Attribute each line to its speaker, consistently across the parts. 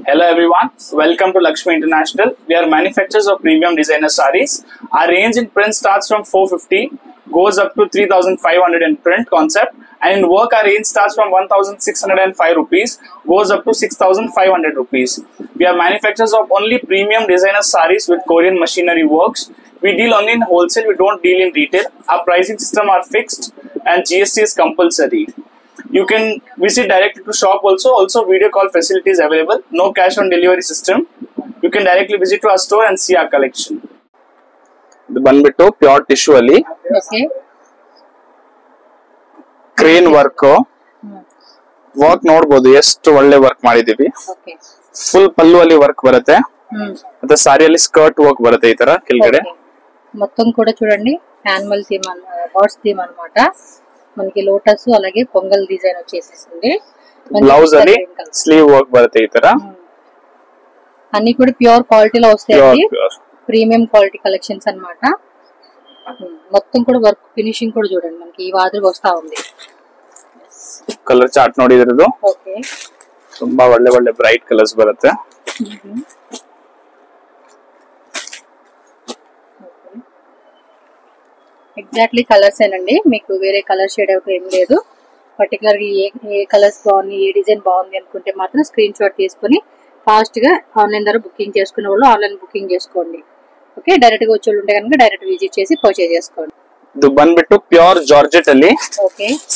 Speaker 1: Hello everyone, welcome to Lakshmi International. We are manufacturers of premium designer sarees. Our range in print starts from 450, goes up to 3500 in print concept, and in work our range starts from 1605 rupees, goes up to 6500 rupees. We are manufacturers of only premium designer sarees with Korean machinery works. We deal only in wholesale, we don't deal in retail. Our pricing system are fixed and GST is compulsory. You can visit directly to shop also video call facilities available, no cash on delivery system. You can directly visit to our store and see our collection. The banbittu pure tissue ali.
Speaker 2: Okay.
Speaker 1: Crane work. Work ನೋಡಬಹುದು ಎಷ್ಟು ಒಳ್ಳೆ work ಮಾಡಿದೀವಿ.
Speaker 2: Okay.
Speaker 1: Full pallu ಅಲ್ಲಿ work ಬರುತ್ತೆ. ಮತ್ತೆ ಸಾರಿಯಲ್ಲಿ skirt work ಬರುತ್ತೆ ಈ ತರ ಕೆಳಗಡೆ.
Speaker 2: మొత్తం కూడా చూడండి యానిమల్ థీమ్ బర్డ్స్ థీమ్ అన్నమాట. మనకి లోటస్ అలాగే పొంగల్ డిజైన్ వచ్చేసింది.
Speaker 1: బ్లౌజ్ ಅಲ್ಲಿ స్లీవ్ వర్క్ బರುತ್ತೆ ఈ ತರ.
Speaker 2: అన్ని కూడా ప్యూర్ క్వాలిటీలో వస్తాయి. ప్రీమియం క్వాలిటీ కలెక్షన్స్ అన్నమాట. మొత్తం కూడా వర్క్ ఫినిషింగ్ కూడా చూడండి మనకి ఈ వాదిగా వస్తా ఉంది.
Speaker 1: ಕಲರ್ ಚಾರ್ಟ್ ನೋಡಿದ್ರದು.
Speaker 2: ಓಕೆ.
Speaker 1: ತುಂಬಾ ಒಳ್ಳೆ ಒಳ್ಳೆ ಬ್ರೈಟ್ ಕಲರ್ಸ್ ಬರುತ್ತೆ.
Speaker 2: ఎగ్జాక్ట్లీ కలర్స్ ఏనండి, మీకు వేరే కలర్ షేడ్ అవుట్ ఏం లేదు. పర్టికులర్ గా ఏ కలర్స్ బాగుంది, ఏ డిజైన్ బాగుంది అనుకుంటే మాత్రం స్క్రీన్ షాట్ తీసుకుని ఫాస్ట్ గా ఆన్లైన్ ద్వారా బుకింగ్ చేసుకునే వాళ్ళు ఆన్లైన్ బుకింగ్ చేసుకోండి. ఓకే, డైరెక్ట్ గా వచ్చే వాళ్ళు ఉంటే కనుక డైరెక్ట్ విజిట్ చేసి పర్చేజ్ చేసుకోండి.
Speaker 1: ಇದು ಬಂದ್ಬಿಟ್ಟು ಪ್ಯೂರ್ ಜಾರ್ಜೆಟ್ ಅಲ್ಲಿ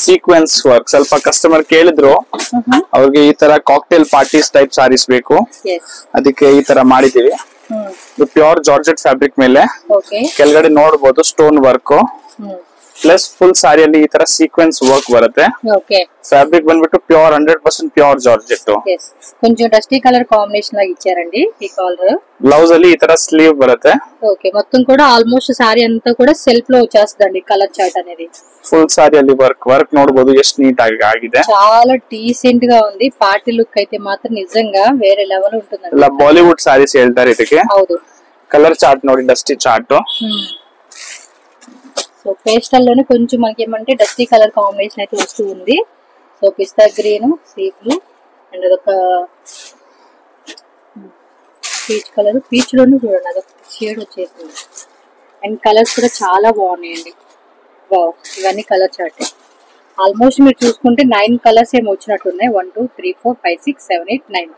Speaker 1: ಸೀಕ್ವೆನ್ಸ್ ವರ್ಕ್. ಸ್ವಲ್ಪ ಕಸ್ಟಮರ್ ಕೇಳಿದ್ರು ಅವ್ರಿಗೆ ಈ ತರ ಕಾಕ್ಟೇಲ್ ಪಾರ್ಟೀಸ್ ಟೈಪ್ ಸಾರೀಸ್ ಬೇಕು, ಅದಕ್ಕೆ ಈ ತರ ಮಾಡಿದೀವಿ. ಪ್ಯೂರ್ ಜಾರ್ಜೆಟ್ ಫ್ಯಾಬ್ರಿಕ್ ಮೇಲೆ ಕೆಳಗಡೆ ನೋಡಬಹುದು ಸ್ಟೋನ್ ವರ್ಕ್ ಪ್ಲಸ್ ಫುಲ್ ಸಾರಿಯಲ್ಲಿ ಈ ತರ ಸೀಕ್ವೆನ್ಸ್ ವರ್ಕ್ ಬರುತ್ತೆ. ఫ్యాబ్రిక్ ಬಂದ್ಬಿಟ್ಟು ప్యూర్ 100% ప్యూర్ జార్జెట్.
Speaker 2: కొంచెం డస్టీ కలర్ కాంబినేషన్ లాగా ఇచ్చారండి ఈ కలర్.
Speaker 1: బ్లౌజ్ ಅಲ್ಲಿ ఈ ತರ స్లీవ్ బರುತ್ತೆ.
Speaker 2: ఓకే, మొత్తం కూడా ఆల్మోస్ట్ సారీ అంతా కూడా సెల్ఫ్ లో వచ్చేస్తుందండి కలర్ చార్ట్ అనేది.
Speaker 1: ఫుల్ సారిಯಲ್ಲಿ ವರ್ಕ್ ನೋಡಬಹುದು ಎಷ್ಟು ನೀಟ್ ಆಗಿದೆ.
Speaker 2: చాలా డీసెంట్ గా ఉంది. పార్టీ లుక్ అయితే మాత్రం నిజంగా వేరే లెవెల్ ఉంటుందండి.
Speaker 1: ఇలా బాలీవుడ్ సారీస్ ಹೇಳ್ತಾರೆ ಇದಕ್ಕೆ.
Speaker 2: ಹೌದು.
Speaker 1: కలర్ చార్ట్ ನೋಡಿ, డస్టీ చార్ట్.
Speaker 2: సో పేస్టల్ లోనే కొంచెం మనకి ఏమంటే డస్టీ కలర్ కాంబినేషన్ అయితే వస్తూ ఉంది. So pista green, sea blue and అదొక పీచ్ కలర్. పీచ్ లోనే చూడండి అదొక షేడ్ వచ్చేసింది. అండ్ కలర్స్ కూడా చాలా బాగున్నాయండి. వావ్, ఇవన్నీ కలర్ చార్ట్. ఆల్మోస్ట్ మీరు చూసుకుంటే 9 కలర్స్ ఏమో వచ్చినట్టున్నాయి. 1 2 3 4 5 6 7 8 9.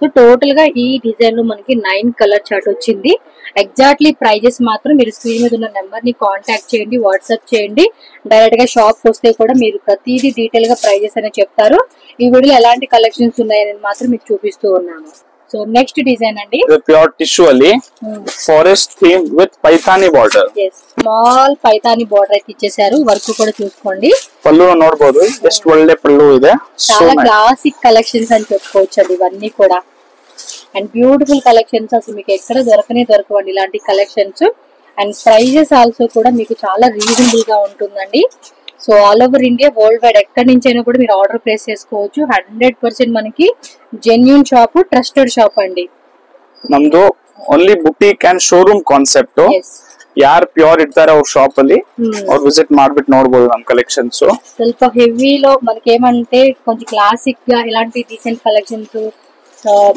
Speaker 2: సో టోటల్ గా ఈ డిజైన్ లో మనకి 9 కలర్ చార్ట్ వచ్చింది. ఎగ్జాక్ట్లీ ప్రైజెస్ మాత్రం మీరు స్క్రీన్ మీద ఉన్న నెంబర్ ని కాంటాక్ట్ చేయండి, వాట్సాప్ చేయండి. డైరెక్ట్ గా షాప్ వస్తే కూడా మీరు ప్రతిదీ డీటెయిల్ గా ప్రైజెస్ అనేది చెప్తారు. ఈ వీడియోలో ఎలాంటి కలెక్షన్స్ ఉన్నాయని మాత్రం మీకు చూపిస్తూ ఉన్నాను. సో నెక్స్ట్ డిజైన్ అండి,
Speaker 1: ప్యూర్ టిష్యూ ಅಲ್ಲಿ forest theme with Paithani border.
Speaker 2: Small Paithani border అయితే ఇచ్చేసారు. వర్క్ కూడా చూసుకోండి.
Speaker 1: పళ్ళు ನೋಡಬಹುದು ಎಷ್ಟು ಒಳ್ಳೆ పళ్ళు ಇದೆ.
Speaker 2: చాలా క్లాసిక్ కలెక్షన్స్ అని చెప్పుకోవచ్చు అండి ఇవన్నీ కూడా. అండ్ బ్యూటిఫుల్ కలెక్షన్స్, అసలు మీకు ఎక్కడ దొరకవండి ఇలాంటి కలెక్షన్స్. అండ్ ప్రైజెస్ ఆల్సో కూడా మీకు చాలా రీజనబుల్ గా ఉంటుందండి. So all over India, world wide ఎక్కడి నుంచి అయినా కూడా మీరు ఆర్డర్ ప్లేస్ చేసుకోవచ్చు. 100% మనకి జెన్యూన్ షాప్, ట్రస్టెడ్ షాప్ అండి.
Speaker 1: ನಮ್ದು only boutique and showroom concept. ಯಾರು ಪ್ಯೂರ್ ಇರ್ತಾರೆ ಅವ್ರ ಶಾಪ್ ಅಲ್ಲಿ ಅವ್ರು ವಿಸಿಟ್ ಮಾಡ್ಬಿಟ್ಟು ನೋಡಬಹುದು ನಮ್ ಕಲೆಕ್ಷನ್ಸ್.
Speaker 2: ಸ್ವಲ್ಪ ಹೆವಿలో మనకేమంటే కొంచెం క్లాసిక్ గా ఇలాంటి decent collections,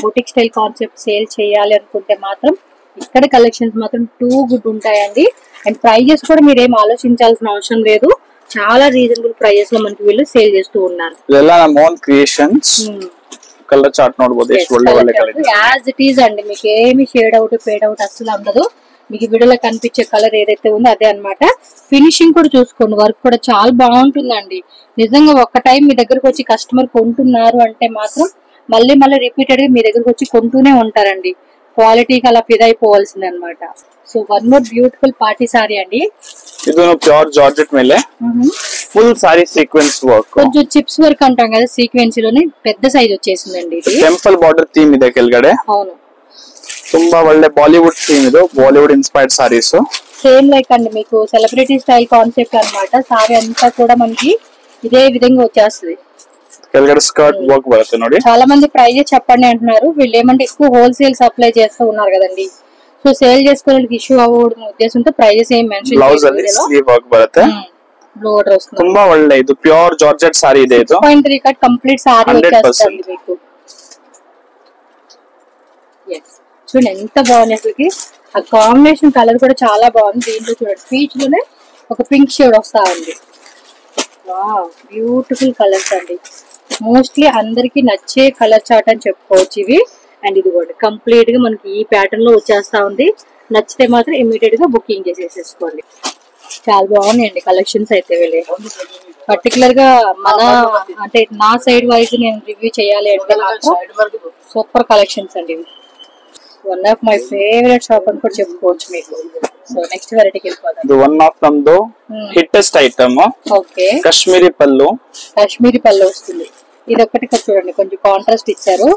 Speaker 2: boutique style concept sale చేయాలి అనుకుంటే మాత్రం ఇక్కడ కలెక్షన్స్ మాత్రం టూ గుడ్ ఉంటాయండి. అండ్ ప్రైజెస్ కూడా మీరు ఏం ఆలోచించాల్సిన అవసరం లేదు. చాలా రీజనబుల్ ప్రైజెస్ లో మనకి వీళ్ళు సేల్ చేస్తూ ఉన్నారు.
Speaker 1: ಇದೆಲ್ಲ ನಮ್ಮ ಓನ್ ಕ್ರಿಯೇಷನ್ಸ್. కలర్ చార్ట్ ನೋಡಬಹುದು ಎಷ್ಟು ಒಳ್ಳೆ ಒಳ್ಳೆ కలర్.
Speaker 2: యాజ్ ఇట్ ఈజ్ అండి, మీకు ఏమి షేడ్ అవుట్ ఫేడ్ అవుట్ అసలు ఉండదు. మీకు వీడియోలో కనిపించే కలర్ ఏదైతే ఉందో అదే అన్నమాట. ఫినిషింగ్ కూడా చూసుకోండి, వర్క్ కూడా చాలా బాగుంటుందండి. నిజంగా ఒక్క టైం మీ దగ్గరకు వచ్చి కస్టమర్ కొంటున్నారు అంటే మాత్రం మళ్ళీ మళ్ళీ రిపీటెడ్ గా మీ దగ్గరకు వచ్చి కొంటూనే ఉంటారండి. క్వాలిటీకి అలా ఫిదా అయిపోవాల్సింది అనమాట. So one more beautiful party sorry అండి.
Speaker 1: ఇది ప్యూర్ జార్జెట్ ಮೇಲೆ ఫుల్ సారీ సీక్వెన్స్ వర్క్,
Speaker 2: కొంచెం చిప్స్ వర్క్ అంటాం కదా, సీక్వెన్స్ లోనే పెద్ద సైజ్ వచ్చేసిందండి. ఇది
Speaker 1: టెంపుల్ బార్డర్ థీమ్ ಇದೆ ಕೆಳಗಡೆ.
Speaker 2: అవును,
Speaker 1: ತುಂಬಾ ಒಳ್ಳೆ బాలీవుడ్ థీమ్ ಇದು. Bollywood inspired saris.
Speaker 2: Same like అండి మీకు సెలబ్రిటీ స్టైల్ కాన్సెప్ట్ అన్నమాట. సారీ అంతా కూడా మనకి ఇదే విధంగా వచ్చేస్తుంది.
Speaker 1: ಕೆಳಗಡೆ స్కర్ట్ వర్క్ బರುತ್ತೆ ನೋಡಿ.
Speaker 2: చాలా మంది ప్రైజెస్ చెప్పండి అంటున్నారు. వీళ్ళు ఏమంటే ఎక్కువ హోల్సేల్ సప్లై చేస్తూ ఉన్నారు కదండి. సో సేల్ చేసుకునే ఇష్యూ అవ్వడం ఉద్దేశంతో ప్రైజెస్ ఏం మెన్షన్
Speaker 1: బ్లౌజ్ ಅಲ್ಲಿ ಸ್ಲೀವ್ ವರ್ಕ್ ಬರುತ್ತೆ.
Speaker 2: బ్లోడర్ వస్తుంది.
Speaker 1: ತುಂಬಾ ಒಳ್ಳೆ ಇದು ಪ್ಯೂರ್ ಜಾರ್ಜೆಟ್ ಸಾರಿ ಇದೆ. ಇದು
Speaker 2: 6.3 ಕಟ್ ಕಂಪ್ಲೀಟ್ ಸಾರಿ వచ్చేస్తుంది మీకు. ఎస్, చూడండి ఎంత బాగుంది అసలుకి. ఆ కాంబినేషన్ కలర్ కూడా చాలా బాగుంది. దీంట్లో చూడండి పీచ్ లోనే ఒక పింక్ షేడ్ వస్తా ఉంది. వావ్, బ్యూటిఫుల్ కలర్స్ అండి. మోస్ట్లీ అందరికి నచ్చే కలర్ చార్ట్ అని చెప్పుకోవచ్చు ఇవి. అండ్ ఇది కూడా కంప్లీట్ గా మనకి ఈ ప్యాటర్న్ లో వచ్చేస్తా ఉంది. నచ్చితే మాత్రం ఇమీడియట్ గా బుకింగ్ చేసేసుకోండి. చాలా బాగున్నాయండి కలెక్షన్స్ అయితే. వెళ్ళి పర్టికులర్ గా మన అంటే నా సైడ్ వైజ్ నేను రివ్యూ చేయాలి అంటే మాత్రం సూపర్ కలెక్షన్స్ అండి ఇవి. One of my favourite shop అని కూడా చెప్పుకోవచ్చు మీకు. సో నెక్స్ట్ వెరైటీకి వెళ్ళిపోదాం.
Speaker 1: ఇది వన్ ఆఫ్ నమ్దో hittest item.
Speaker 2: Okay,
Speaker 1: Kashmiri pallu.
Speaker 2: Kashmiri పళ్ళు వస్తుంది. ఇది ఒక్కటి చూడండి కొంచెం కాంట్రాస్ట్ ఇచ్చారు.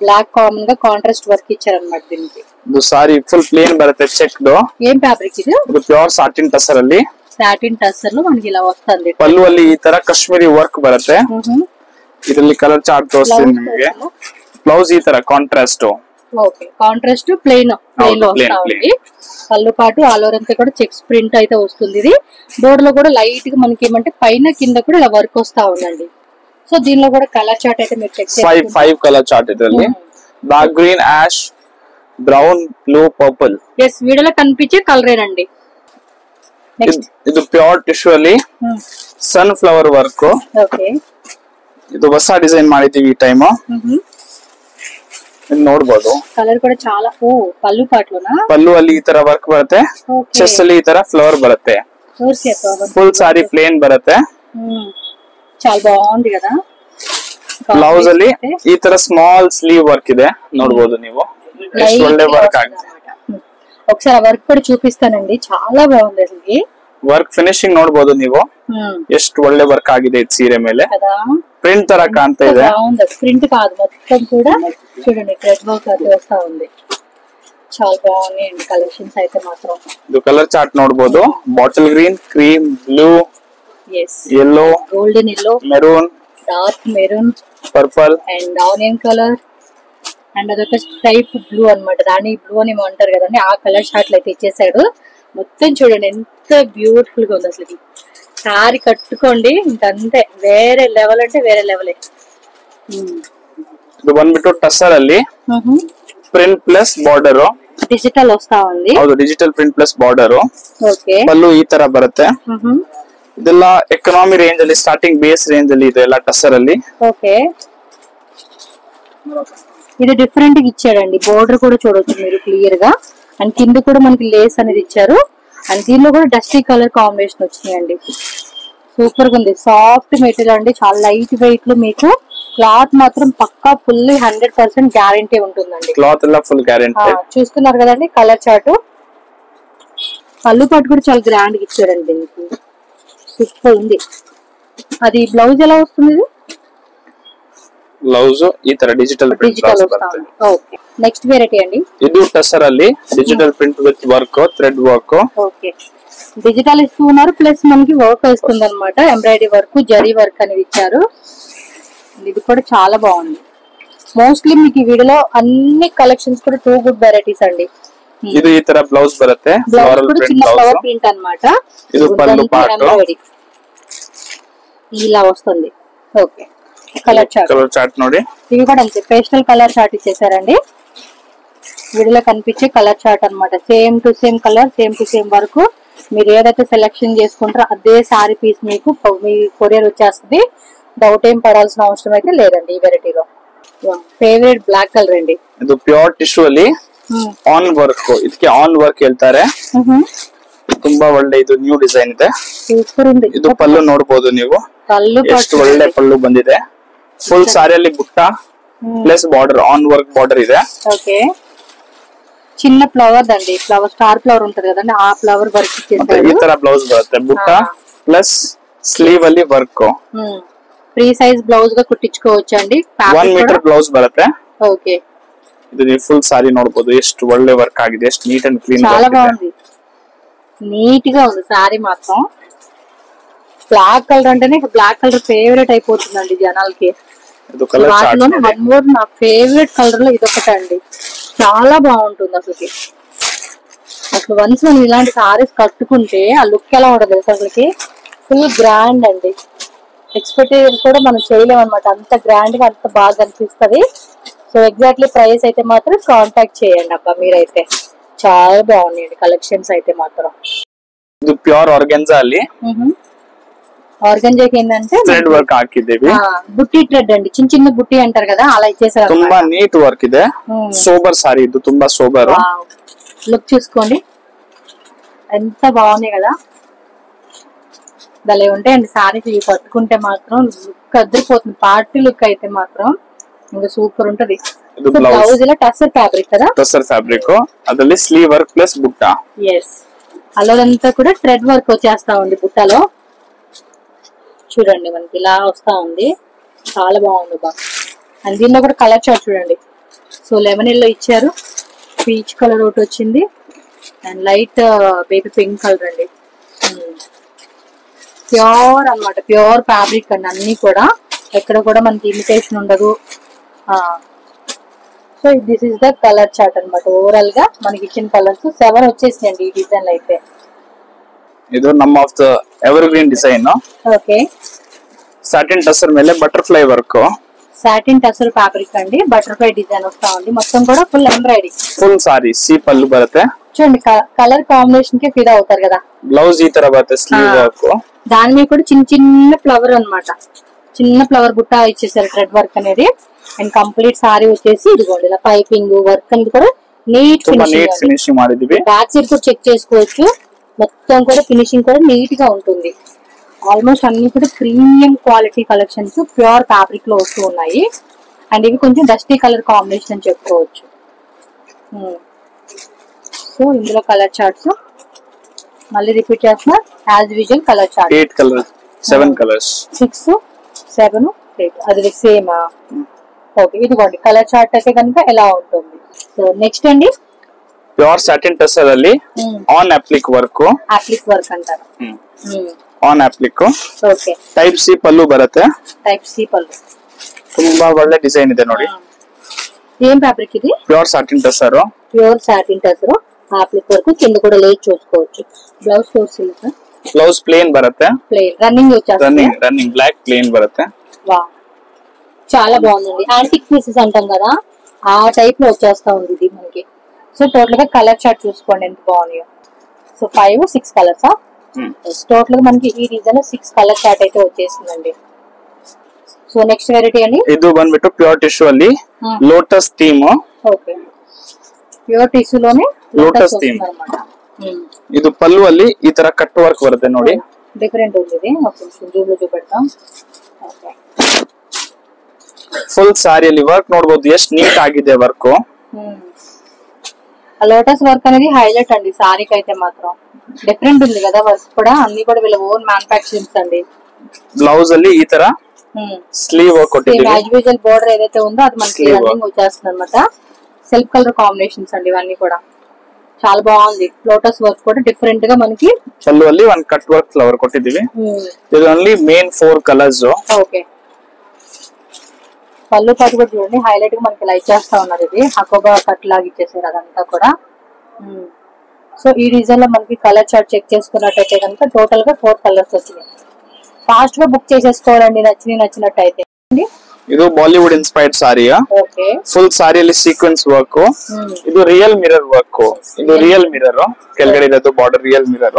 Speaker 2: బ్లాక్ కామన్ గా కాంట్రాస్ట్ వర్క్ ఇచ్చారు అనమాట దీనికి.
Speaker 1: ಇದು ಸಾರಿ ಫುಲ್ ಪ್ಲೇನ್ ಬರುತ್ತೆ ಚೆಕ್ ದು.
Speaker 2: ఏం ఫ్యాబ్రిక్ ఇది?
Speaker 1: ಇದು ಪ್ಯೂರ್ ಸಾಟಿನ್ ಟಸರ್ ಅಲ್ಲಿ.
Speaker 2: సాటిన్ టస్సర్ లో మనకి ఇలా వస్తుంది.
Speaker 1: పళ్ళు ಅಲ್ಲಿ ಈ ತರ ಕಾಶ್ಮೀರಿ ವರ್ಕ್ ಬರುತ್ತೆ. ಇದರಲ್ಲಿ ಕಲರ್ ಚಾರ್ಟ್ ತೋರಿಸ್ತೀನಿ ನಿಮಗೆ. ಬ್ಲೌಸ್ ಈ ತರ ಕಾಂಟ್ರಾಸ್ಟ್.
Speaker 2: ఓకే, కాంట్రాస్ట్ ప్లెయిన్ లో వస్తా ఉంది. పళ్ళు పాటు ఆల్ ఓవర్ అంతా కూడా చెక్స్ ప్రింట్ అయితే వస్తుంది. ఇది బోర్డ్ లో కూడా లైట్ గా మనకి ఏమంటే పైన కింద కూడా ఇలా వర్క్ వస్తా ఉందండి. సో దీనిలో కూడా కలర్ చార్ట్ అయితే మీరు చెక్ చేయండి. 5
Speaker 1: కలర్ చార్ట్ ಇದರಲ್ಲಿ. Dark green, ash, brown, blue, purple.
Speaker 2: Yes, వీడియోలో కనిపించే కలరేనండి. నెక్స్ట్
Speaker 1: ಇದು ಪ್ಯೂರ್ ಟಿಶ್ಯೂ ಅಲ್ಲಿ ಸನ್ ಫ್ಲವರ್ ವರ್ಕ್.
Speaker 2: ఓకే,
Speaker 1: ಇದು ಹೊಸ ಡಿಸೈನ್ ಮಾಡಿದೀವಿ ಈ ಟೈಮ್. ನೋಡಬಹುದು
Speaker 2: ಕಲರ್ ಕೂಡ చాలా. ಓ, పళ్ళు పాటలోనా?
Speaker 1: పళ్ళు ಅಲ್ಲಿ ಈ ತರ ವರ್ಕ್ ಬರುತ್ತೆ. ಚೆಸ್ಟ್ ಅಲ್ಲಿ ಈ ತರ ಫ್ಲವರ್ ಬರುತ್ತೆ. ಫುಲ್ ಸಾರಿ ಪ್ಲೇನ್ ಬರುತ್ತೆ.
Speaker 2: చాలా బాగుంది కదా.
Speaker 1: ಬ್ಲೌಸ್ ಅಲ್ಲಿ ಈ ತರ ಸ್ಮಾಲ್ ಸ್ಲೀವ್ ವರ್ಕ್ ಇದೆ, ನೋಡಬಹುದು ನೀವು. ಎಷ್ಟು ಒಳ್ಳೆ ವರ್ಕ್ ಆಗಿದೆ.
Speaker 2: ఒకసారి వర్క్ కూడా చూపిస్తానండి, చాలా బాగుంది అసలు.
Speaker 1: ವರ್ಕ್ ಫಿನಿಶಿಂಗ್ ನೋಡಬಹುದು ನೀವು, ಎಷ್ಟು ಒಳ್ಳೆ ವರ್ಕ್ ಆಗಿದೆ ಈ ಸೀರೆ ಮೇಲೆ. ಪ್ರಿಂಟ್ ತರ ಕಾಣ್ತಾ ಇದೆ.
Speaker 2: ప్రింట్ కాదు, మొత్తం కూడా చూడండి థ్రెడ్ వర్క్ అది వస్తా ఉంది. చాలా బాగున్నాయండి కలెక్షన్స్ అయితే మాత్రం.
Speaker 1: ಇದು కలర్ చార్ట్ ನೋಡಬಹುದು. Bottle green, cream, blue, yellow,
Speaker 2: golden yellow,
Speaker 1: maroon,
Speaker 2: dark maroon,
Speaker 1: purple
Speaker 2: and onion color, and అదొక టైప్ బ్లూ అనమాట. దాన్ని బ్లూ అని అంటారు కదండి. ఆ కలర్ షార్ట్లు అయితే ఇచ్చేసాడు. మొత్తం చూడండి ఎంత బ్యూటిఫుల్ గా ఉంది అసలు. సారీ కట్టుకోండి ఇంకంతే, వేరే లెవెల్ అంటే వేరే లెవెలే.
Speaker 1: ಇದು ಬಂದ್ಬಿಟ್ಟು ಟಸರ್ ಅಲ್ಲಿ ಪ್ರಿಂಟ್ ಪ್ಲಸ್ ಬಾರ್ಡರ್
Speaker 2: డిజిటల్ వస్తా ఉంది.
Speaker 1: ಹೌದು, digital print plus border.
Speaker 2: Okay,
Speaker 1: pallu ಈ ತರ ಬರುತ್ತೆ. ಇದೆಲ್ಲ ಎಕನಾಮಿ ರೇಂಜ್ ಅಲ್ಲಿ, ಸ್ಟಾರ್ಟಿಂಗ್ ಬೇಸ್ ರೇಂಜ್ ಅಲ್ಲಿ ಇದೆ ಎಲ್ಲ ಟಸರ್ ಅಲ್ಲಿ.
Speaker 2: ఓకే, ఇది డిఫరెంట్ గా ఇచ్చాడండి. బోర్డర్ కూడా చూడొచ్చు మీరు క్లియర్ గా. అండ్ కింద కూడా మనకి లేస్ అనేది ఇచ్చారు. అండ్ దీనిలో కూడా డస్టీ కలర్ కాంబినేషన్ వచ్చినాయండి. సూపర్ గా ఉంది. సాఫ్ట్ మెటీరియల్ అండి, చాలా లైట్ వెయిట్ లో. మీకు క్లాత్ మాత్రం పక్కా ఫుల్ 100% గ్యారంటీ ఉంటుందండి.
Speaker 1: క్లాత్ ఎలా ఫుల్ గ్యారంటీ.
Speaker 2: చూస్తున్నారు కదండి కలర్ చార్ట్. పళ్ళు పాటు కూడా చాలా గ్రాండ్ గా ఇచ్చాడండి దీనికి. సూపర్ ఉంది. అది బ్లౌజ్ ఎలా వస్తుంది?
Speaker 1: ಬ್ಲೌಸ್ ಈ ತರ ಡಿಜಿಟಲ್ ಪ್ರಿಂಟ್ ಬರುತ್ತೆ.
Speaker 2: ಓಕೆ, ನೆಕ್ಸ್ಟ್ ವೆರೈಟಿ ಅಂడి.
Speaker 1: ಇದು ಟಸರ್ ಅಲ್ಲಿ digital print with work, thread work.
Speaker 2: Okay, digital ఇస్తున్నారు ప్లస్ మనకి వర్క్ వస్తుంది అన్నమాట. ఎంబ్రాయిడరీ వర్క్, జరీ వర్క్ అనేది ఇచ్చారు. ఇది కూడా చాలా బాగుంది. మోస్ట్లీ మీకు ఈ వీడియోలో అన్ని కలెక్షన్స్ కూడా 2 గుడ్ వెరైటీస్ అండి.
Speaker 1: ಇದು ಈ ತರ ಬ್ಲೌಸ್ ಬರುತ್ತೆ.
Speaker 2: ఫ్లవర్ ప్రింట్, ఫ్లవర్ ప్రింట్ అన్నమాట.
Speaker 1: ಇದು ಪಲ್ಲು ಪಾರ್ಟ್
Speaker 2: ఇలా వస్తుంది. ఓకే, కలర్
Speaker 1: చార్ట్ ನೋಡಿ.
Speaker 2: ఇవి కూడా అంతే పేస్టల్ కలర్ చార్ట్ ఇచ్చేసారండి. వీడియోలో కనిపించే కలర్ చార్ట్ అన్నమాట. Same to same colour, same to same work. మీరు ఏదైతే సెలెక్షన్ చేసుకుంటారో అదే సారీ పీస్ మీకు మీ కొరియర్ వచ్చేస్తుంది. డౌట్ ఏం పడాల్సిన అవసరం అయితే లేదండి ఈ వెరైటీలో. ಫೇವರೇಟ್ ಬ್ಲಾಕ್ ಕಲರ್ ಅಂడి.
Speaker 1: ಇದು ಪ್ಯೂರ್ ಟಿಶ್ಯೂ ಅಲ್ಲಿ ಆನ್ ವರ್ಕ್, ಇದಕ್ಕೆ ಆನ್ ವರ್ಕ್ ಹೇಳ್ತಾರೆ. ತುಂಬಾ ಒಳ್ಳೆ ಇದು ನ್ಯೂ ಡಿಸೈನ್ ಇದೆ.
Speaker 2: ಸೂಪರ್ ఉంది.
Speaker 1: ಇದು ಪಲ್ಲು ನೋಡಬಹುದು ನೀವು, ಎಷ್ಟು ಒಳ್ಳೆ ಪಲ್ಲು ಬಂದಿದೆ. ಫುಲ್ ಸಾರಿಯಲ್ಲಿ ಬುಟ್ಟ plus border, on work border ಇದೆ.
Speaker 2: ఓకే, చిన్న ఫ్లవర్ దండి, ఫ్లవర్ స్టార్ ఫ్లవర్ ఉంటది కదండి, ఆ ఫ్లవర్ వర్క్ చేశారు.
Speaker 1: ఈ ತರ బ్లౌజ్ బರುತ್ತೆ, బుట్ట ప్లస్ స్లీవ్ ಅಲ್ಲಿ ವರ್ಕ್.
Speaker 2: ఫ్రీ సైజ్ బ్లౌజ్ గా కుట్టించుకోవచ్చు అండి.
Speaker 1: 1 మీటర్ బ్లౌజ్ ಬರುತ್ತೆ.
Speaker 2: ఓకే,
Speaker 1: ಇದು ನೀವು ಫುಲ್ ಸಾರಿ ನೋಡಬಹುದು, ಎಷ್ಟು ಒಳ್ಳೆ ವರ್ಕ್ ಆಗಿದೆ, ಎಷ್ಟು ನೀಟ್ ಅಂಡ್ ಕ್ಲೀನ್.
Speaker 2: చాలా బాగుంది, నీట్ గా ఉంది సారీ మాత్రం. బ్లాక్ కలర్ అంటేనే బ్లాక్ కలర్ ఫేవరెట్ అయిపోతుందండి జనాలకి. వాటిలోనే వన్ మోర్ నా ఫేవరెట్ కలర్ లో ఇదొకటి అండి. చాలా బాగుంటుంది అసలుకి. అసలు వన్స్ మనం ఇలాంటి సారీస్ కట్టుకుంటే ఆ లుక్ ఎలా ఉండదు అసలుకి, ఫుల్ గ్రాండ్ అండి. ఎక్స్పెక్టేషన్ కూడా మనం చేయలేము అనమాట, అంత గ్రాండ్ గా అంత బాగా అనిపిస్తుంది. సో ఎగ్జాక్ట్లీ ప్రైస్ అయితే మాత్రం కాంటాక్ట్ చేయండి అబ్బా మీరైతే. చాలా బాగున్నాయండి కలెక్షన్స్ అయితే మాత్రం.
Speaker 1: ಇದು ಪ್ಯೂರ್ ಆರ್ಗನ್ಜಾ ಅಲ್ಲಿ
Speaker 2: ఆర్గంజాకి ఏంటంటే
Speaker 1: ಥ್ರೆಡ್ ವರ್ಕ್ ಹಾಕಿದ್ದೀವಿ.
Speaker 2: బుట్టి థ్రెడ్ అండి, చిన్న చిన్న బుట్టి అంటారు కదా అలా ఇచ్చేసారు.
Speaker 1: ತುಂಬಾ ನೀಟ್ ವರ್ಕ್ ಇದೆ. సోబర్ సారీ ఇది, ತುಂಬಾ సోబర్.
Speaker 2: లుక్ చూసుకోండి ఎంత బాగుంది కదా, భలే ఉంటాయండి సారీస్. ఇవి కట్టుకుంటే మాత్రం లుక్ అద్దరిపోతుంది. పార్టీ లుక్ అయితే మాత్రం ఇంకా సూపర్ ఉంటది. బ్లౌజ్ ఇలా టస్సర్ ఫ్యాబ్రిక్ కదా,
Speaker 1: టస్సర్ ఫ్యాబ్రిక్, అదರಲ್ಲಿ స్లీవ్ వర్క్ ప్లస్ బుట్ట.
Speaker 2: ఎస్, అల్లదంతా కూడా థ్రెడ్ వర్క్ వచ్చేస్తా ఉంది బుట్టలో. చూడండి మనకి ఇలా వస్తా ఉంది, చాలా బాగుంది బా. అండ్ దీనిలో కూడా కలర్ చార్ట్ చూడండి. సో లెమన్ ఎల్లో ఇచ్చారు, పీచ్ కలర్ ఒకటి వచ్చింది, and light baby pink colour అండి. ప్యూర్ అన్నమాట, ప్యూర్ ఫ్యాబ్రిక్ అండి అన్ని కూడా, ఎక్కడ కూడా మనకి ఇమిటేషన్ ఉండదు. So this is the colour chart అన్నమాట. ఓవరాల్ గా మనకి ఇచ్చిన కలర్స్ 7 వచ్చేసినాయండి ఈ డిజైన్ అయితే.
Speaker 1: ಇದು ನಮ್ಮ of the evergreen design.
Speaker 2: Okay,
Speaker 1: satin tussar ಮೇಲೆ butterfly work,
Speaker 2: satin tussar fabric అండి, బటర్ఫ్లై డిజైన్ వస్తా ఉంది. మొత్తం కూడా ఫుల్ ఎంబ్రాయిడరీ,
Speaker 1: ఫుల్ సారీ సి పల్లు బರುತ್ತೆ.
Speaker 2: చూడండి కలర్ కాంబినేషన్ కి ఫిదా అవుతారు కదా.
Speaker 1: బ్లౌజ్ ఈ తర బರುತ್ತೆ, స్లీవ్ వర్క్.
Speaker 2: దాని మీద కూడా చిన్న చిన్న ఫ్లవర్ అన్నమాట, చిన్న ఫ్లవర్ బుట్ట ఇచ్చేసారు థ్రెడ్ వర్క్ అనేది. అండ్ కంప్లీట్ సారీ వచ్చేసి ఇదిగోండి ఇలా పైపింగ్ వర్క్ అనేది కూడా నీట్
Speaker 1: ఫినిషింగ్ ಮಾಡಿದೀವಿ.
Speaker 2: బ్యాక్ సైడ్ కూడా చెక్ చేసుకోవచ్చు, మొత్తం కూడా ఫినిషింగ్ కూడా నీట్ గా ఉంటుంది. ఆల్మోస్ట్ అన్ని కూడా premium quality collections pure fabric లో వస్తూ ఉన్నాయి. అండ్ ఇవి కొంచెం డస్టీ కలర్ కాంబినేషన్ అని చెప్పుకోవచ్చు. సో ఇందులో కలర్ చార్ట్స్ మళ్ళీ రిపీట్ చేస్తున్నా, as usual colour chart
Speaker 1: 8 colours 7 colours
Speaker 2: 6 7 8 అది సేమ్. ఓకే, ఇదిగోండి కలర్ చార్ట్ అయితే కనుక ఎలా ఉంటుంది. సో నెక్స్ట్ అండి
Speaker 1: ప్యూర్ సాటిన్ టసర్ ಅಲ್ಲಿ ఆన్ అప్లిక్ వర్క్.
Speaker 2: అప్లిక్ వర్క్ అంటారు,
Speaker 1: ಆನ್ ಅಪ್ಲಿಕ್.
Speaker 2: ಓಕೆ,
Speaker 1: ಟೈಪ್ ಸಿ ಪಲ್ಲು ಬರುತ್ತೆ.
Speaker 2: ಟೈಪ್ ಸಿ ಪಲ್ಲು
Speaker 1: ತುಂಬಾ ಒಳ್ಳೆ ಡಿಸೈನ್ ಇದೆ ನೋಡಿ.
Speaker 2: ఏం ఫ్యాబ్రిక్ ఇది?
Speaker 1: Pure satin tussar.
Speaker 2: Pure satin tussar applique work, కింద కూడా లేస్ చూసుకోవచ్చు. బ్లౌజ్ కోర్స్ ఇలా
Speaker 1: బ్లౌజ్ ప్లేన్ బರುತ್ತೆ,
Speaker 2: ప్లేన్ రన్నింగ్ వచ్చేస్తుంది.
Speaker 1: రన్నింగ్ బ్లాక్ ప్లేన్ బರುತ್ತೆ.
Speaker 2: వా, చాలా బాగుందండి. యాంటిక్ పీసెస్ అంటాం కదా ఆ టైప్ లో వచ్చేస్తా ఉంది ఇది మనకి. సో టోటల్ గా కలర్ చార్ట్ చూసుకోండి ఎంత బాగున్నాయో. So 5 6 colours. టోటల్ గా మనకి ఈ డిజైన్ 6 కలర్ చార్ట్ అయితే వచ్చేసిందండి. సో నెక్స్ట్ వెరైటీ అండి,
Speaker 1: ಇದು ಬಂದ್ಬಿಟ್ಟು ಪ್ಯೂರ್ ಟಿಶ್ಯೂ ಅಲ್ಲಿ lotus theme.
Speaker 2: Okay, pure tissue లోనే
Speaker 1: లోటస్ థీమ్
Speaker 2: అన్నమాట.
Speaker 1: ಇದು ಪಲ್ಲು ಅಲ್ಲಿ ಈ ತರ ಕಟ್ ವರ್ಕ್ ಬರುತ್ತೆ ನೋಡಿ,
Speaker 2: డిఫరెంట్ ఉంది ఇది. ఓకే, జూమ్ లో చూపెడతాం. ఓకే,
Speaker 1: ಫುಲ್ ಸಾರಿಯಲ್ಲಿ ವರ್ಕ್ ನೋಡಬಹುದು ಎಷ್ಟು ನೀಟ್ ಆಗಿದೆ ವರ್ಕ್.
Speaker 2: లోటస్ వర్క్ అనేది హైలైట్ అండి సారీకి అయితే మాత్రం. డిఫరెంట్ ఉంది కదా వర్క్ కూడా, అన్ని కూడా వీళ్ళ ఓన్ మ్యానుఫ్యాక్చరింగ్స్ అండి.
Speaker 1: బ్లౌజ్ ಅಲ್ಲಿ ఈ ತರ స్లీవ్ వర్క్ కొట్టింది.
Speaker 2: యాజ్యూజువల్ బోర్డర్ ఏదైతే ఉందో అది మనకి రన్నింగ్ వచ్చేస్తుంది అన్నమాట. సెల్ఫ్ కలర్ కాంబినేషన్స్ అండి ఇవన్నీ కూడా, చాలా బాగుంది. లోటస్ వర్క్ కూడా డిఫరెంట్ గా మనకి
Speaker 1: పల్లు ಅಲ್ಲಿ ಒಂದು ಕಟ್ ವರ್ಕ್ ಫ್ಲವರ್ ಕೊಟ್ಟಿದ್ದೀವಿ. ಇದು ఓన్లీ మెయిన్ 4 కలర్స్.
Speaker 2: ఓకే, పళ్ళు పాటు కూడా చూడండి హైలైట్ గా మనకి లైట్ చేస్తా ఉన్నారు. ఇది హకోబా కట్ లాగా ఇచ్చేసారు అదంతా కూడా. సో ఈ డిజైన్ లో మనకి కలర్ చార్ట్ చెక్ చేసుకున్నట్టయితే కనుక టోటల్ గా 4 కలర్స్ వచ్చినాయి. ఫాస్ట్ గా బుక్ చేసేసుకోవాలండి నచ్చినట్టు అయితే.
Speaker 1: ಇದು Bollywood inspired sari.
Speaker 2: Okay,
Speaker 1: full ಸಾರಿಯಲ್ಲಿ ಸೀಕ್ವೆನ್ಸ್ ವರ್ಕ್. ಇದು ರಿಯಲ್ ಮಿರರ್ ವರ್ಕ್. ಇದು ರಿಯಲ್ ಮಿರರ್, ಕೆಳಗಡೆ ಇರೋದು border real mirror.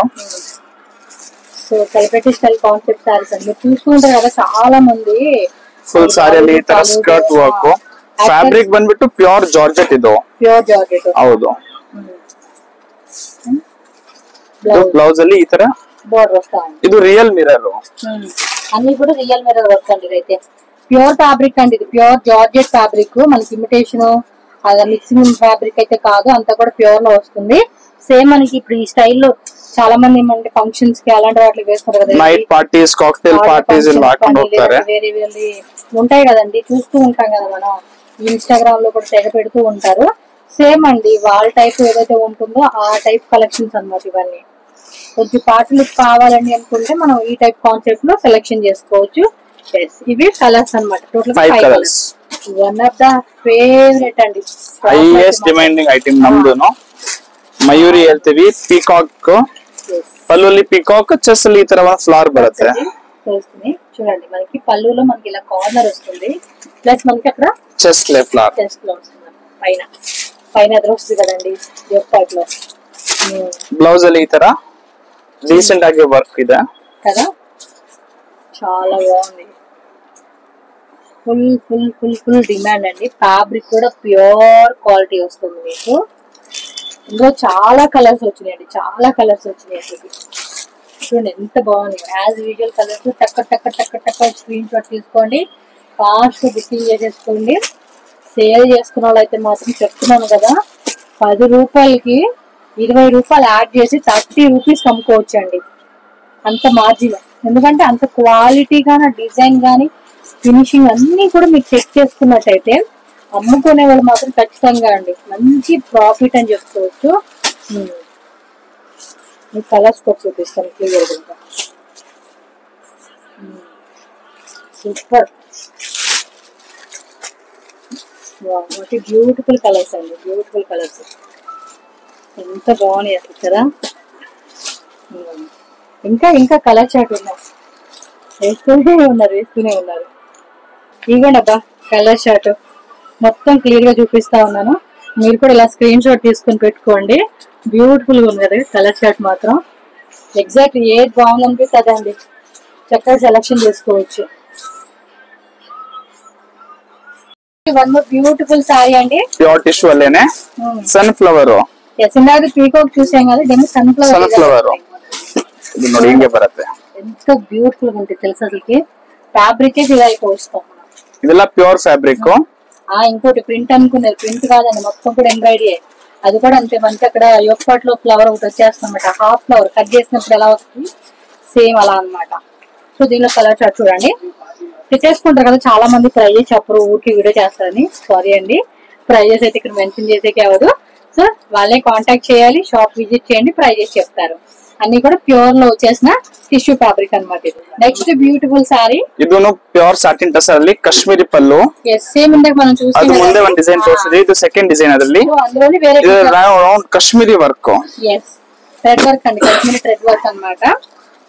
Speaker 2: So celebrity style concept saris అండి మీరు చూసుకుంటారు కదా, చాలా మంది
Speaker 1: ಫುಲ್ ಸಾರಿಯಲ್ಲಿ ಈ ತರ ಸ್ಕರ್ಟ್ ವರ್ಕ್. ಫ್ಯಾಬ್ರಿಕ್ ಬಂದ್ಬಿಟ್ಟು ಪ್ಯೂರ್ ಜಾರ್ಜೆಟ್. ಇದು
Speaker 2: ಪ್ಯೂರ್ ಜಾರ್ಜೆಟ್
Speaker 1: ಹೌದು. ಬ್ಲೌಸ್ ಅಲ್ಲಿ ಈ ತರ
Speaker 2: బోర్డర్ వస్తా ఉంది.
Speaker 1: ಇದು రియల్ మిర్రర్.
Speaker 2: అన్ని కూడా రియల్ మిర్రర్ వర్క్ అండి. ఇదైతే ప్యూర్ ఫ్యాబ్రిక్ అండి, ఇది ప్యూర్ జార్జెట్ ఫ్యాబ్రిక్. మనకి ఇమిటేషన్ అలా మిక్సింగ్ ఫ్యాబ్రిక్ అయితే కాదు, అంతా కూడా ప్యూర్ లో వస్తుంది. సేమ్ మనకి ఇప్పుడు ఈ స్టైల్లో చాలా మంది ఏమంటే ఫంక్షన్స్ కి అలాంటి వాటికి వేస్తారు కదా,
Speaker 1: నైట్ పార్టీస్, కాక్టైల్ పార్టీస్
Speaker 2: వేరే వేరే ఉంటాయి కదండి, చూస్తూ ఉంటాం కదా మనం. ఇన్స్టాగ్రామ్ లో కూడా తెగ పెడుతూ ఉంటారు. సేమ్ అండి వాళ్ళ టైప్ ఏదైతే ఉంటుందో ఆ టైప్ కలెక్షన్స్ అన్నమాట ఇవన్నీ. కొంచెం పార్టీలు కావాలండి అనుకుంటే మనం ఈ టైప్ కాన్సెప్ట్ లో సెలెక్షన్ చేసుకోవచ్చు. ఇవి కలర్స్ అన్నమాట. Total 5 colours. One of the favourite అండి,
Speaker 1: హైయెస్ట్ డిమాండింగ్ ఐటమ్ ನಮ್ದುನು. ಮಯೂರಿ ಹೇಳ್ತೀವಿ, ಪೀಕಾಕ್. పళ్ళుಲ್ಲಿ పీకాక్, చెస్ ಅಲ್ಲಿ ఈ ತರ ఫ్లవర్ బರುತ್ತೆ.
Speaker 2: చూడండి మనకి పళ్ళులో మనకి ఇలా కార్నర్ వస్తుంది, ప్లస్ మనకి అక్కడ
Speaker 1: చెస్ట్ లే ఫ్లవర్.
Speaker 2: చెస్ట్ లో పైన పైన అది వస్తుంది కదండి యోక్ పార్ట్ లో.
Speaker 1: బ్లౌజ్ ಅಲ್ಲಿ ಈ ತರ డీసెంట్ ಆಗಿ వర్క్ ಇದೆ
Speaker 2: కదా, చాలా బాగుంది. Full full full full demand అండి. ఫ్యాబ్రిక్ కూడా ప్యూర్ క్వాలిటీ వస్తుంది మీకు. ఇందులో చాలా కలర్స్ వచ్చినాయండి, చాలా కలర్స్ వచ్చినాయి. అసలు చూడండి ఎంత బాగుంది. యాజ్ యూజువల్ కలర్స్ టక్క టక్క టక్క టక్క స్క్రీన్ షాట్ తీసుకోండి, ఫాస్ట్ బుకింగ్ చేసేసుకోండి. సేల్ చేసుకున్న వాళ్ళైతే మాత్రం చెప్తున్నాను కదా, 10 రూపాయలకి 20 రూపాయలు యాడ్ చేసి 30 రూపీస్ అమ్ముకోవచ్చు అండి. అంత మార్జిన్, ఎందుకంటే అంత క్వాలిటీ గానీ డిజైన్ గానీ ఫినిషింగ్ అన్ని కూడా మీరు చెక్ చేసుకున్నట్టయితే అమ్ముకునే వాళ్ళు మాత్రం ఖచ్చితంగా అండి మంచి ప్రాఫిట్ అని చెప్పుకోవచ్చు. మీ కలర్స్ కూడా చూపిస్తాను క్లియర్గా. సూపర్, వాటి బ్యూటిఫుల్ కలర్స్ అండి, బ్యూటిఫుల్ కలర్స్ ఎంత బాగున్నాయి అసలు కదా. ఇంకా ఇంకా కలర్ చాట్ ఉన్నాయి, వేస్తూనే ఉన్నారు. ఇవ్వండి అబ్బా కలర్ చాట్ మొత్తం క్లియర్ గా చూపిస్తా ఉన్నాను. మీరు కూడా ఇలా స్క్రీన్ షాట్ తీసుకుని పెట్టుకోండి. బ్యూటిఫుల్ గా ఉంది కదా కలర్ చాట్ మాత్రం. ఎగ్జాక్ట్ ఏది బాగుందంటే కదండి, చక్కగా సెలెక్షన్ చేసుకోవచ్చు. వన్ మోర్ బ్యూటిఫుల్ సారీ అండి,
Speaker 1: ప్యూర్ టిష్యూ అల్లేనే సన్ ఫ్లవర్.
Speaker 2: ఇందాక పీకాక్ చూసాం కదా, దీన్ని సన్ ఫ్లవర్.
Speaker 1: ఇది ನೋಡಿ ಹಿಂಗೆ ಬರುತ್ತೆ.
Speaker 2: ఎంత బ్యూటిఫుల్ గా ఉంటుంది తెలుసు అసలుకి. ఫ్యాబ్రిక్ ఇలా అయిపోస్తాం
Speaker 1: ಇದೆಲ್ಲ ప్యూర్ ఫ్యాబ్రిక్.
Speaker 2: ఇంకోటి ప్రింట్ అనుకునేది, ప్రింట్ కాదండి మొత్తం కూడా ఎంబ్రాయిడరీ. అది కూడా అంతే, మనకి అక్కడ యొక్కట్ లో ఫ్లవర్ ఒకటి వచ్చేస్తుందన్నమాట. హాఫ్ ఫ్లవర్ కట్ చేసినప్పుడు ఎలా వస్తుంది సేమ్ అలా అన్నమాట. సో దీనిలో కలర్ చార్ట్ చూడండి. తెచ్చేసుకుంటారు కదా చాలా మంది, ప్రైజెస్ చెప్పరు, ఊరికి వీడియో చేస్తారని. సారీ అండి, ప్రైజెస్ అయితే ఇక్కడ మెన్షన్ చేసేకి అవ్వదు. సో వాళ్ళే కాంటాక్ట్ చేయాలి, షాప్ విజిట్ చేయండి, ప్రైజెస్ చెప్తారు. అన్ని కూడా ప్యూర్ లో వచ్చేసిన టిష్యూ ఫ్యాబ్రిక్ అన్నమాట. ఇది నెక్స్ట్ బ్యూటిఫుల్ సారీ,
Speaker 1: ಇದನ್ನು ಪ್ಯೂರ್ ಸಾಟಿನ್ ಟಸರ್ ಅಲ್ಲಿ ಕಾಶ್ಮೀರಿ ಪಲ್ಲು.
Speaker 2: సేమ్ ఇందాక మనం చూసాం
Speaker 1: ಅದು ಮುಂದೆ ಒಂದು ಡಿಸೈನ್ ತೋರಿಸಿದೆ, ಇದು ಸೆಕೆಂಡ್ ಡಿಸೈನ್ ಅದರಲ್ಲಿ.
Speaker 2: అందులోనే వేరే
Speaker 1: round Kashmiri work.
Speaker 2: yes thread work అండి, కాశ్మీరీ థ్రెడ్ వర్క్ అన్నమాట.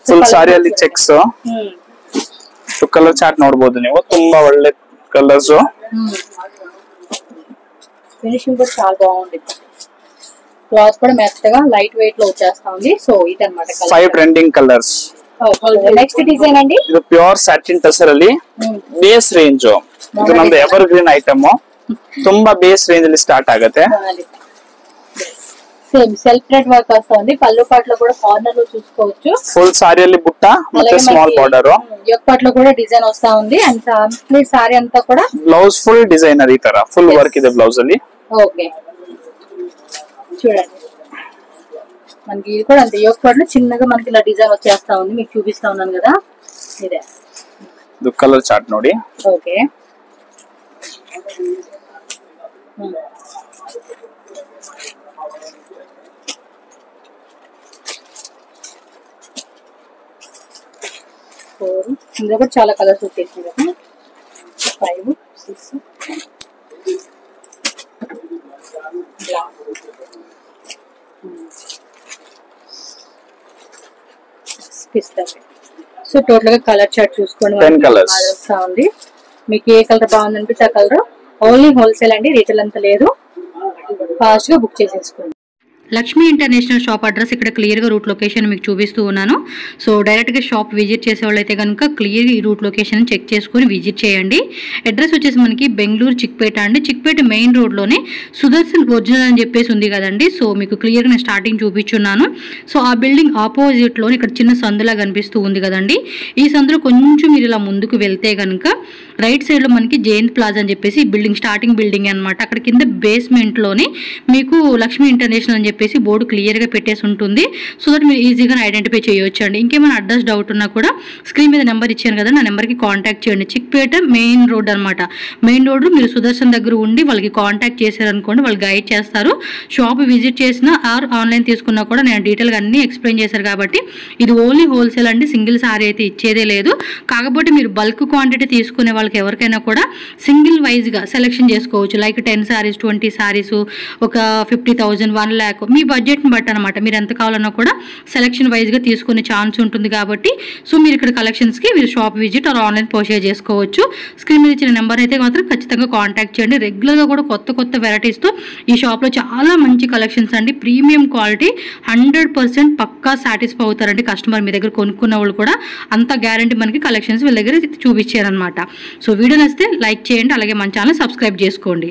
Speaker 1: ಫುಲ್ ಸಾರಿ ಅಲ್ಲಿ ಚೆಕ್ಸ್. ಕಲರ್ ಚಾರ್ಟ್ ನೋಡಬಹುದು ನೀವು, ತುಂಬಾ ಒಳ್ಳೆ కలర్స్.
Speaker 2: ఫినిషింగ్ కూడా చాలా బాగుంది. క్లాత్ కూడా మెత్తగా లైట్ వెయిట్ లో వచ్చేస్తా ఉంది. సో ఇది అన్నమాట
Speaker 1: 5 ట్రెండింగ్ కలర్స్.
Speaker 2: నెక్స్ట్ డిజైన్ అండి,
Speaker 1: ಇದು ಪ್ಯೂರ್ ಸಾಟಿನ್ ಟಸರ್ ಅಲ್ಲಿ ಬೇಸ್ ರೇಂಜ್. ಇದು ನಮ್ದು ಎವರ್ ಗ್ರೀನ್ ಐಟಮ್, ತುಂಬಾ ಬೇಸ್ ರೇಂಜ್ ಅಲ್ಲಿ ಸ್ಟಾರ್ಟ್ ಆಗುತ್ತೆ.
Speaker 2: సేమ్ సెల్ఫ్ థ్రెడ్ వర్క్ వస్తుంది. పళ్ళు పాటలో కూడా కార్నర్ లో చూసుకోవచ్చు.
Speaker 1: ఫుల్ సారీಯಲ್ಲಿ బుట్ట ಮತ್ತೆ స్మాల్ బార్డర్.
Speaker 2: యొక్కట్లో కూడా డిజైన్ వస్తా ఉంది. అండ్ కంప్లీట్ సారీ అంతా కూడా
Speaker 1: బ్లౌజ్ ఫుల్ డిజైనర్ ఈ ತರ ఫుల్ వర్క్ ಇದೆ బ్లౌజ్ ಅಲ್ಲಿ.
Speaker 2: ఓకే చూడండి, మనకి ఇది కూడా అంతే. యొక్కట్లో చిన్నగా మనకి ఇలా డిజైన్ వచ్చేస్తా ఉంది, మీకు చూపిస్తా ఉన్నాను కదా. ఇదే
Speaker 1: ಇದು కలర్ చార్ట్ ನೋಡಿ.
Speaker 2: ఓకే ఇందులో కూడా చాలా కలర్స్ వచ్చేసింది కదా. 5, 6 పిస్తా. సో టోటల్ గా కలర్ చార్ట్ చూసుకోండి,
Speaker 1: 10 కలర్స్
Speaker 2: వస్తా ఉంది. మీకు ఏ కలర్ బాగుందంటే ఆ కలర్. ఓన్లీ హోల్సేల్ అండి, రీటైల్ అంత లేదు. ఫాస్ట్ గా బుక్ చేసేసుకోండి.
Speaker 3: లక్ష్మీ ఇంటర్నేషనల్ షాప్ అడ్రస్ ఇక్కడ క్లియర్గా రూట్ లొకేషన్ మీకు చూపిస్తూ ఉన్నాను. సో డైరెక్ట్గా షాప్ విజిట్ చేసే వాళ్ళైతే కనుక క్లియర్గా ఈ రూట్ లొకేషన్ చెక్ చేసుకుని విజిట్ చేయండి. అడ్రస్ వచ్చేసి మనకి బెంగళూరు చిక్పేట అండి. చిక్పేట మెయిన్ రోడ్లోనే సుదర్శన్ ఒరిజినల్ అని చెప్పేసి ఉంది కదండి. సో మీకు క్లియర్గా నేను స్టార్టింగ్ చూపించున్నాను. సో ఆ బిల్డింగ్ ఆపోజిట్లోనే ఇక్కడ చిన్న సందులా కనిపిస్తూ ఉంది కదండి. ఈ సందులో కొంచెం మీరు ఇలా ముందుకు వెళ్తే కనుక రైట్ సైడ్లో మనకి జయంత్ ప్లాజా అని చెప్పేసి బిల్డింగ్ స్టార్టింగ్ బిల్డింగ్ అనమాట. అక్కడ కింద బేస్మెంట్లోనే మీకు లక్ష్మీ ఇంటర్నేషనల్ అని చెప్పేసి బోర్డు క్లియర్గా పెట్టేసి ఉంటుంది. సో దట్ మీరు ఈజీగా ఐడెంటిఫై చేయొచ్చు అండి. ఇంకేమైనా అడ్రస్ డౌట్ ఉన్నా కూడా స్క్రీన్ మీద నెంబర్ ఇచ్చాను కదా, నా నెంబర్కి కాంటాక్ట్ చేయండి. చిక్పేట మెయిన్ రోడ్ అనమాట. మెయిన్ రోడ్ మీరు సుదర్శన్ దగ్గర ఉండి ఉండి వాళ్ళకి కాంటాక్ట్ చేశారనుకోండి, వాళ్ళు గైడ్ చేస్తారు. షాప్ విజిట్ చేసినా ఆర్ ఆన్లైన్ తీసుకున్నా కూడా నేను డీటెయిల్గా అన్నీ ఎక్స్ప్లెయిన్ చేశారు కాబట్టి ఇది ఓన్లీ హోల్సేల్ అండి, సింగిల్ సారీ అయితే ఇచ్చేదే లేదు. కాకపోతే మీరు బల్క్ క్వాంటిటీ తీసుకునే వాళ్ళకి ఎవరికైనా కూడా సింగిల్ వైజ్గా సెలెక్షన్ చేసుకోవచ్చు. లైక్ 10 సారీస్ 20 సారీస్ ఒక 50,000 1 lakh మీ బడ్జెట్ని బట్టి అనమాట. మీరు ఎంత కావాలన్నా కూడా సెలెక్షన్ వైజ్గా తీసుకునే ఛాన్స్ ఉంటుంది కాబట్టి సో మీరు ఇక్కడ కలెక్షన్స్కి మీరు shop visit or online purchase చేసుకోవచ్చు. స్క్రీన్ మీద ఇచ్చిన నెంబర్ అయితే మాత్రం ఖచ్చితంగా కాంటాక్ట్ చేయండి. రెగ్యులర్గా కూడా కొత్త కొత్త వెరైటీస్తో ఈ షాప్లో చాలా మంచి కలెక్షన్స్ అండి, ప్రీమియం క్వాలిటీ, 100% పక్కా సాటిస్ఫై అవుతారండి కస్టమర్ మీ దగ్గర కొనుక్కున్న వాళ్ళు కూడా. అంత గ్యారంటీ మనకి కలెక్షన్స్ వీళ్ళ దగ్గర చూపించారనమాట. సో వీడియో నచ్చితే లైక్ చేయండి, అలాగే మన ఛానల్ సబ్స్క్రైబ్ చేసుకోండి.